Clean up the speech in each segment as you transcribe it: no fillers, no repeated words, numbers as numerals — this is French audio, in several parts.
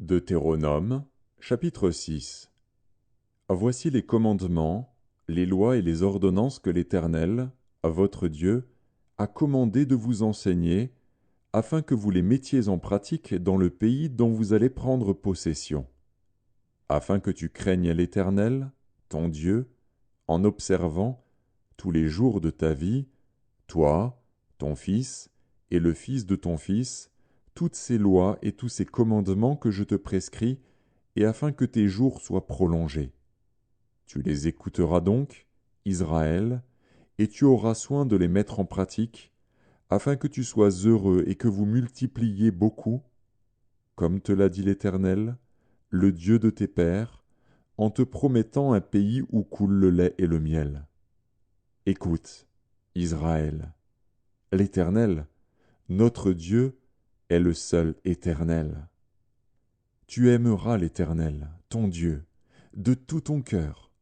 Deutéronome, chapitre 6. Voici les commandements, les lois et les ordonnances que l'Éternel, votre Dieu, a commandé de vous enseigner, afin que vous les mettiez en pratique dans le pays dont vous allez prendre possession, afin que tu craignes l'Éternel, ton Dieu, en observant, tous les jours de ta vie, toi, ton fils, et le fils de ton fils, toutes ces lois et tous ces commandements que je te prescris, et afin que tes jours soient prolongés. Tu les écouteras donc, Israël, et tu auras soin de les mettre en pratique, afin que tu sois heureux et que vous multipliez beaucoup, comme te l'a dit l'Éternel, le Dieu de tes pères, en te promettant un pays où coule le lait et le miel. Écoute, Israël, l'Éternel, notre Dieu, est le seul éternel. Tu aimeras l'Éternel, ton Dieu, de tout ton cœur,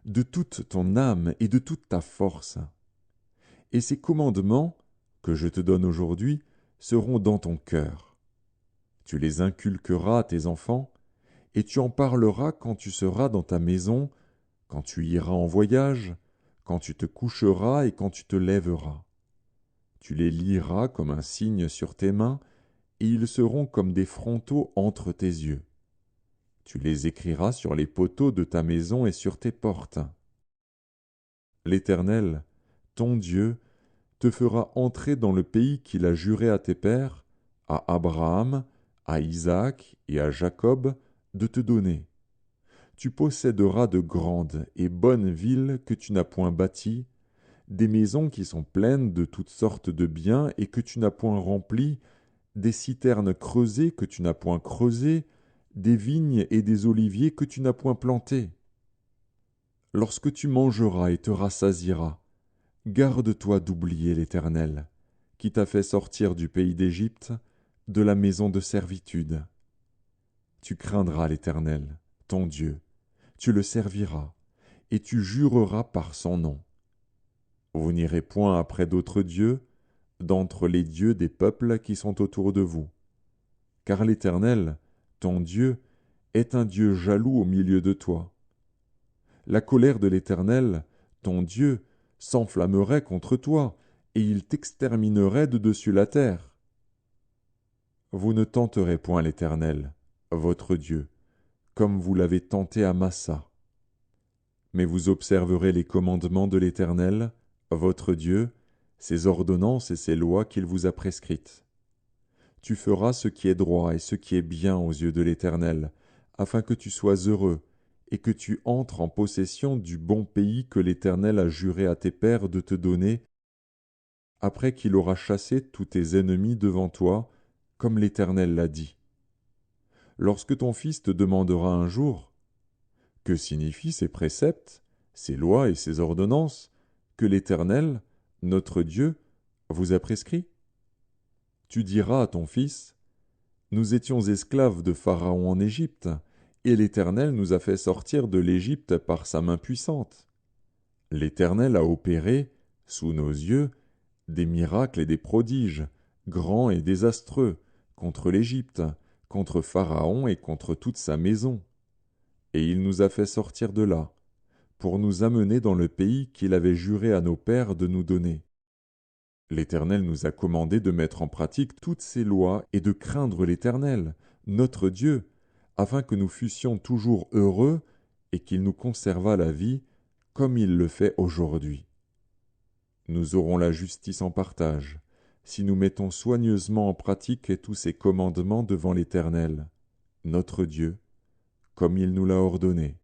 de toute ton âme et de toute ta force. Et ces commandements, que je te donne aujourd'hui, seront dans ton cœur. Tu les inculqueras à tes enfants, et tu en parleras quand tu seras dans ta maison, quand tu iras en voyage, quand tu te coucheras et quand tu te lèveras. Tu les liras comme un signe sur tes mains, et ils seront comme des frontaux entre tes yeux. Tu les écriras sur les poteaux de ta maison et sur tes portes. L'Éternel, ton Dieu, te fera entrer dans le pays qu'il a juré à tes pères, à Abraham, à Isaac et à Jacob, de te donner. Tu posséderas de grandes et bonnes villes que tu n'as point bâties, des maisons qui sont pleines de toutes sortes de biens et que tu n'as point remplies, des citernes creusées que tu n'as point creusées, des vignes et des oliviers que tu n'as point plantés. Lorsque tu mangeras et te rassasieras, garde-toi d'oublier l'Éternel, qui t'a fait sortir du pays d'Égypte, de la maison de servitude. Tu craindras l'Éternel, ton Dieu, tu le serviras, et tu jureras par son nom. Vous n'irez point après d'autres dieux, d'entre les dieux des peuples qui sont autour de vous. Car l'Éternel, ton Dieu, est un Dieu jaloux au milieu de toi. La colère de l'Éternel, ton Dieu, s'enflammerait contre toi, et il t'exterminerait de dessus la terre. Vous ne tenterez point l'Éternel, votre Dieu, comme vous l'avez tenté à Massa. Mais vous observerez les commandements de l'Éternel, votre Dieu, ses ordonnances et ses lois qu'il vous a prescrites. Tu feras ce qui est droit et ce qui est bien aux yeux de l'Éternel, afin que tu sois heureux, et que tu entres en possession du bon pays que l'Éternel a juré à tes pères de te donner, après qu'il aura chassé tous tes ennemis devant toi, comme l'Éternel l'a dit. Lorsque ton fils te demandera un jour, « Que signifient ces préceptes, ces lois et ces ordonnances que l'Éternel, notre Dieu, vous a prescrits ?» Tu diras à ton fils, « Nous étions esclaves de Pharaon en Égypte, et l'Éternel nous a fait sortir de l'Égypte par sa main puissante. L'Éternel a opéré, sous nos yeux, des miracles et des prodiges, grands et désastreux, contre l'Égypte, contre Pharaon et contre toute sa maison. Et il nous a fait sortir de là, pour nous amener dans le pays qu'il avait juré à nos pères de nous donner. L'Éternel nous a commandé de mettre en pratique toutes ces lois et de craindre l'Éternel, notre Dieu, afin que nous fussions toujours heureux et qu'il nous conservât la vie, comme il le fait aujourd'hui. Nous aurons la justice en partage, si nous mettons soigneusement en pratique tous ces commandements devant l'Éternel, notre Dieu, comme il nous l'a ordonné.